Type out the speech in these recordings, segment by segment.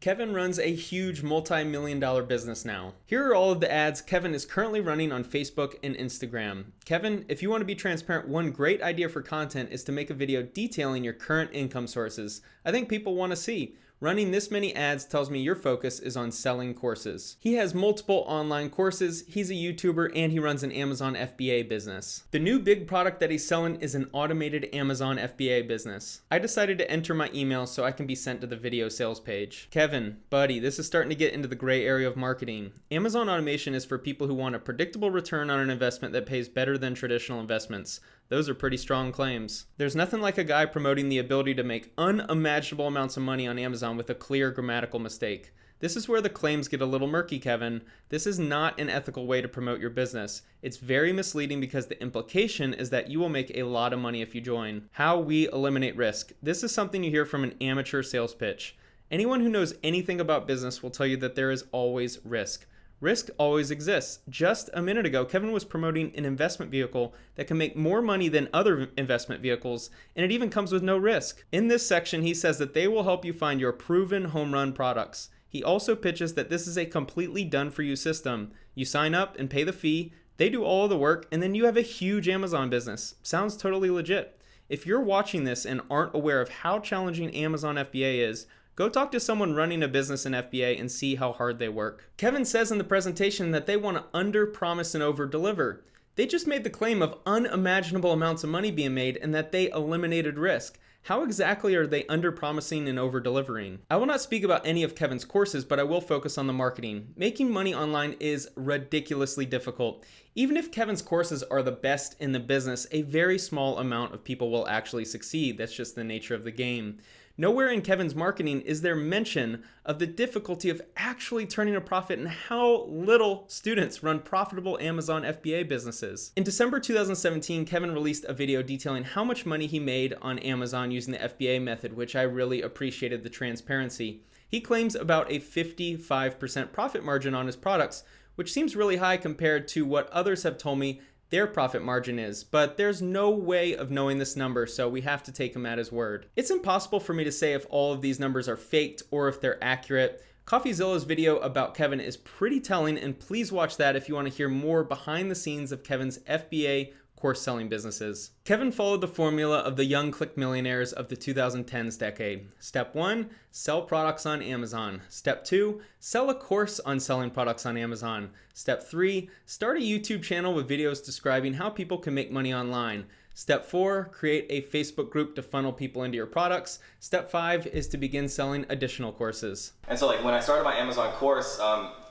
Kevin runs a huge multi-million-dollar business now. Here are all of the ads Kevin is currently running on Facebook and Instagram. Kevin, if you want to be transparent, one great idea for content is to make a video detailing your current income sources. I think people want to see. Running this many ads tells me your focus is on selling courses. He has multiple online courses, he's a YouTuber, and he runs an Amazon FBA business. The new big product that he's selling is an automated Amazon FBA business. I decided to enter my email so I can be sent to the video sales page. Kevin, buddy, this is starting to get into the gray area of marketing. Amazon automation is for people who want a predictable return on an investment that pays better than traditional investments. Those are pretty strong claims. There's nothing like a guy promoting the ability to make unimaginable amounts of money on Amazon with a clear grammatical mistake. This is where the claims get a little murky, Kevin. This is not an ethical way to promote your business. It's very misleading because the implication is that you will make a lot of money if you join. How we eliminate risk. This is something you hear from an amateur sales pitch. Anyone who knows anything about business will tell you that there is always risk. Risk always exists. Just a minute ago, Kevin was promoting an investment vehicle that can make more money than other investment vehicles, and it even comes with no risk. In this section, he says that they will help you find your proven home run products. He also pitches that this is a completely done-for-you system. You sign up and pay the fee, they do all of the work, and then you have a huge Amazon business. Sounds totally legit. If you're watching this and aren't aware of how challenging Amazon FBA is, go talk to someone running a business in FBA and see how hard they work. Kevin says in the presentation that they want to under-promise and over-deliver. They just made the claim of unimaginable amounts of money being made and that they eliminated risk. How exactly are they under-promising and over-delivering? I will not speak about any of Kevin's courses, but I will focus on the marketing. Making money online is ridiculously difficult. Even if Kevin's courses are the best in the business, a very small amount of people will actually succeed. That's just the nature of the game. Nowhere in Kevin's marketing is there mention of the difficulty of actually turning a profit and how little students run profitable Amazon FBA businesses. In December 2017, Kevin released a video detailing how much money he made on Amazon using the FBA method, which I really appreciated the transparency. He claims about a 55% profit margin on his products, which seems really high compared to what others have told me their profit margin is, but there's no way of knowing this number, so we have to take him at his word. It's impossible for me to say if all of these numbers are faked or if they're accurate. CoffeeZilla's video about Kevin is pretty telling, and please watch that if you want to hear more behind the scenes of Kevin's FBA course selling businesses. Kevin followed the formula of the young click millionaires of the 2010s decade. Step 1, sell products on Amazon. Step 2, sell a course on selling products on Amazon. Step 3, start a YouTube channel with videos describing how people can make money online. Step 4, create a Facebook group to funnel people into your products. Step 5 is to begin selling additional courses. And so when I started my Amazon course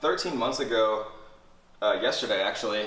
13 months ago, yesterday actually,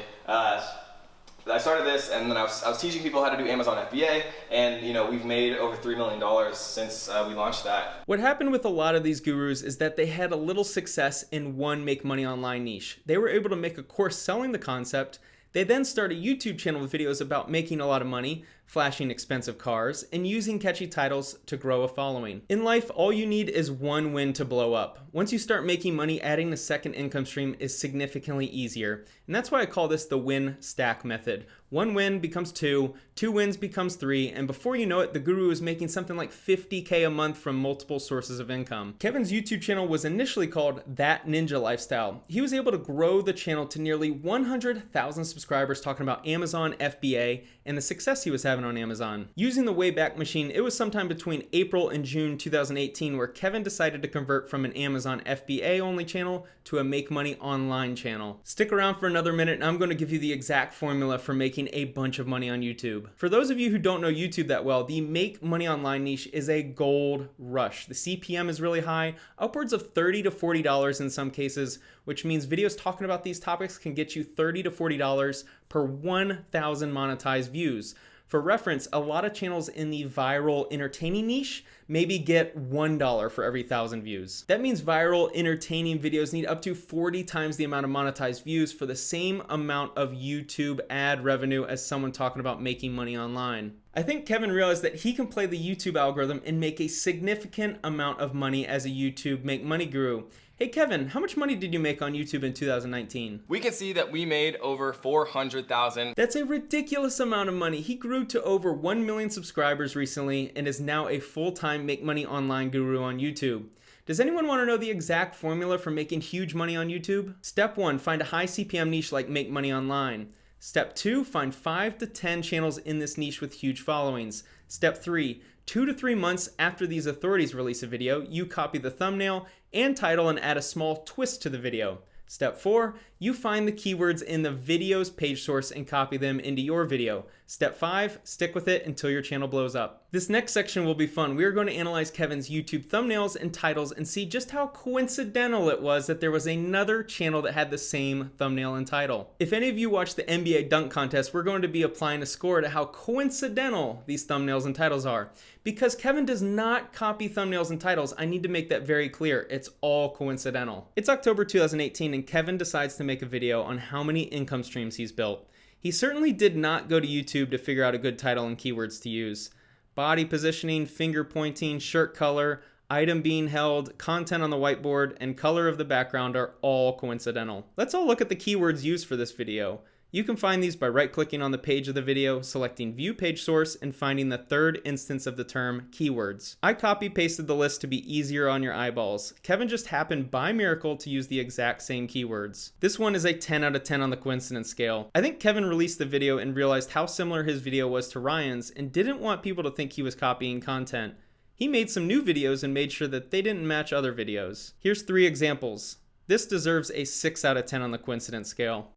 I started this, and then I was teaching people how to do Amazon FBA, and we've made over $3 million since we launched that. What happened with a lot of these gurus is that they had a little success in one make money online niche. They were able to make a course selling the concept. They then start a YouTube channel with videos about making a lot of money, flashing expensive cars, and using catchy titles to grow a following. In life, all you need is one win to blow up. Once you start making money, adding a second income stream is significantly easier. And that's why I call this the win stack method. One win becomes two wins becomes three, and before you know it, the guru is making something like $50K a month from multiple sources of income. Kevin's YouTube channel was initially called That Ninja Lifestyle. He was able to grow the channel to nearly 100,000 subscribers talking about Amazon FBA and the success he was having on Amazon. Using the Wayback Machine, it was sometime between April and June 2018 where Kevin decided to convert from an Amazon FBA only channel to a Make Money Online channel. Stick around for another minute and I'm going to give you the exact formula for making a bunch of money on YouTube. For those of you who don't know YouTube that well, the Make Money Online niche is a gold rush. The CPM is really high, upwards of $30 to $40 in some cases, which means videos talking about these topics can get you $30 to $40 per 1,000 monetized views. For reference, a lot of channels in the viral entertaining niche maybe get $1 for every 1,000 views. That means viral entertaining videos need up to 40 times the amount of monetized views for the same amount of YouTube ad revenue as someone talking about making money online. I think Kevin realized that he can play the YouTube algorithm and make a significant amount of money as a YouTube make money guru. Hey Kevin, how much money did you make on YouTube in 2019? We can see that we made over 400,000. That's a ridiculous amount of money. He grew to over 1 million subscribers recently and is now a full-time make money online guru on YouTube. Does anyone want to know the exact formula for making huge money on YouTube? Step 1, find a high CPM niche like Make Money Online. Step 2, find 5 to 10 channels in this niche with huge followings. Step 3, 2 to 3 months after these authorities release a video, you copy the thumbnail and title and add a small twist to the video. Step 4, you find the keywords in the video's page source and copy them into your video. Step 5, stick with it until your channel blows up. This next section will be fun. We are going to analyze Kevin's YouTube thumbnails and titles and see just how coincidental it was that there was another channel that had the same thumbnail and title. If any of you watch the NBA dunk contest, we're going to be applying a score to how coincidental these thumbnails and titles are. Because Kevin does not copy thumbnails and titles, I need to make that very clear. It's all coincidental. It's October 2018 and Kevin decides to make a video on how many income streams he's built. He certainly did not go to YouTube to figure out a good title and keywords to use. Body positioning, finger pointing, shirt color, item being held, content on the whiteboard, and color of the background are all coincidental. Let's all look at the keywords used for this video. You can find these by right-clicking on the page of the video, selecting View Page Source, and finding the third instance of the term keywords. I copy-pasted the list to be easier on your eyeballs. Kevin just happened by miracle to use the exact same keywords. This one is a 10 out of 10 on the coincidence scale. I think Kevin released the video and realized how similar his video was to Ryan's and didn't want people to think he was copying content. He made some new videos and made sure that they didn't match other videos. Here's 3 examples. This deserves a 6 out of 10 on the coincidence scale.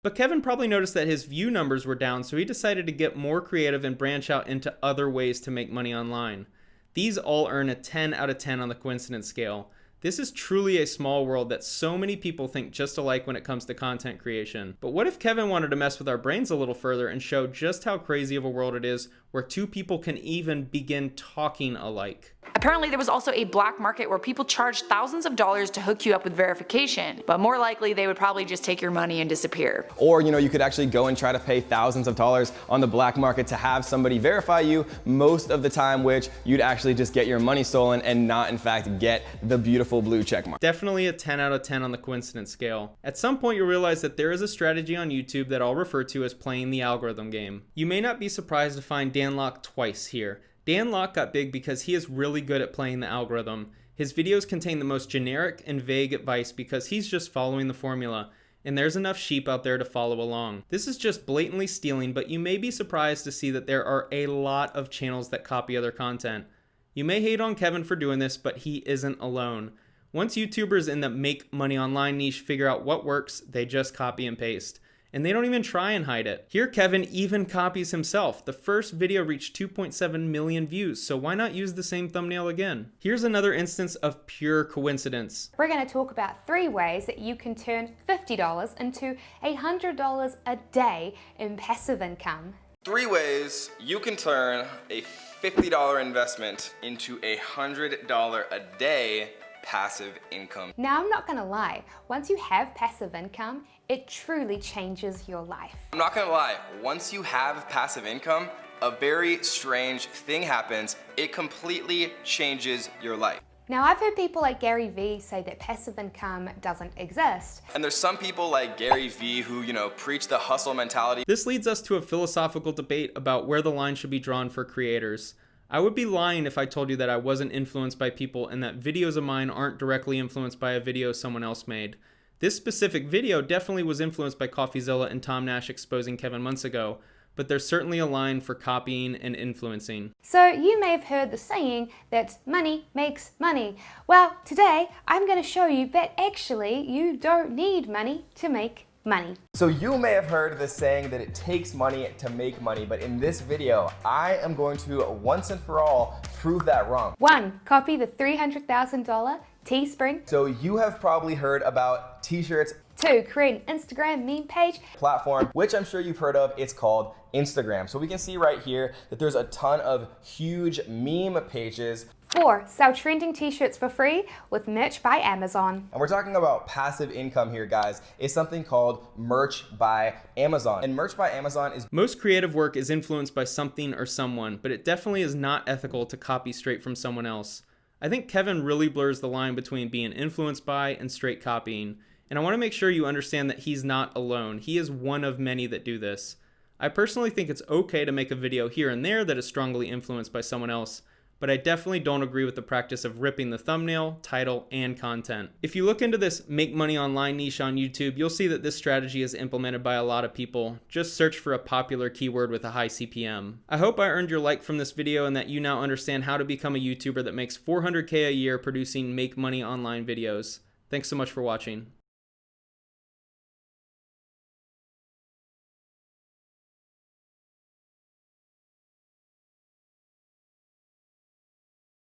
But Kevin probably noticed that his view numbers were down, so he decided to get more creative and branch out into other ways to make money online. These all earn a 10 out of 10 on the coincidence scale. This is truly a small world that so many people think just alike when it comes to content creation. But what if Kevin wanted to mess with our brains a little further and show just how crazy of a world it is where 2 people can even begin talking alike? Apparently there was also a black market where people charged thousands of dollars to hook you up with verification, but more likely they would probably just take your money and disappear. Or, you could actually go and try to pay thousands of dollars on the black market to have somebody verify you, most of the time which you'd actually just get your money stolen and not in fact get the beautiful blue check mark. Definitely a 10 out of 10 on the coincidence scale. At some point you'll realize that there is a strategy on YouTube that I'll refer to as playing the algorithm game. You may not be surprised to find Dan Lok twice here. Dan Lok got big because he is really good at playing the algorithm. His videos contain the most generic and vague advice because he's just following the formula, and there's enough sheep out there to follow along. This is just blatantly stealing, but you may be surprised to see that there are a lot of channels that copy other content. You may hate on Kevin for doing this, but he isn't alone. Once YouTubers in the Make Money Online niche figure out what works, they just copy and paste. And they don't even try and hide it. Here Kevin even copies himself. The first video reached 2.7 million views, so why not use the same thumbnail again? Here's another instance of pure coincidence. We're going to talk about 3 ways that you can turn $50 into $100 a day in passive income. 3 ways you can turn a $50 investment into a $100 a day passive income. Now, I'm not going to lie. Once you have passive income, it truly changes your life. I'm not gonna lie, once you have passive income, a very strange thing happens. It completely changes your life. Now, I've heard people like Gary Vee say that passive income doesn't exist. And there's some people like Gary Vee who, preach the hustle mentality. This leads us to a philosophical debate about where the line should be drawn for creators. I would be lying if I told you that I wasn't influenced by people and that videos of mine aren't directly influenced by a video someone else made. This specific video definitely was influenced by CoffeeZilla and Tom Nash exposing Kevin months ago, but there's certainly a line for copying and influencing. So you may have heard the saying that money makes money. Well, today I'm going to show you that actually you don't need money to make money. So you may have heard the saying that it takes money to make money, but in this video, I am going to once and for all prove that wrong. 1. Copy the $300,000 Teespring. So you have probably heard about t-shirts. 2. Create an Instagram meme page. Platform, which I'm sure you've heard of. It's called Instagram. So we can see right here that there's a ton of huge meme pages. 4. Sell trending t-shirts for free with merch by Amazon. And we're talking about passive income here, guys. It's something called merch by Amazon. And merch by Amazon is... Most creative work is influenced by something or someone, but it definitely is not ethical to copy straight from someone else. I think Kevin really blurs the line between being influenced by and straight copying. And I want to make sure you understand that he's not alone. He is one of many that do this. I personally think it's okay to make a video here and there that is strongly influenced by someone else, but I definitely don't agree with the practice of ripping the thumbnail, title, and content. If you look into this make money online niche on YouTube, you'll see that this strategy is implemented by a lot of people. Just search for a popular keyword with a high CPM. I hope I earned your like from this video and that you now understand how to become a YouTuber that makes $400K a year producing make money online videos. Thanks so much for watching.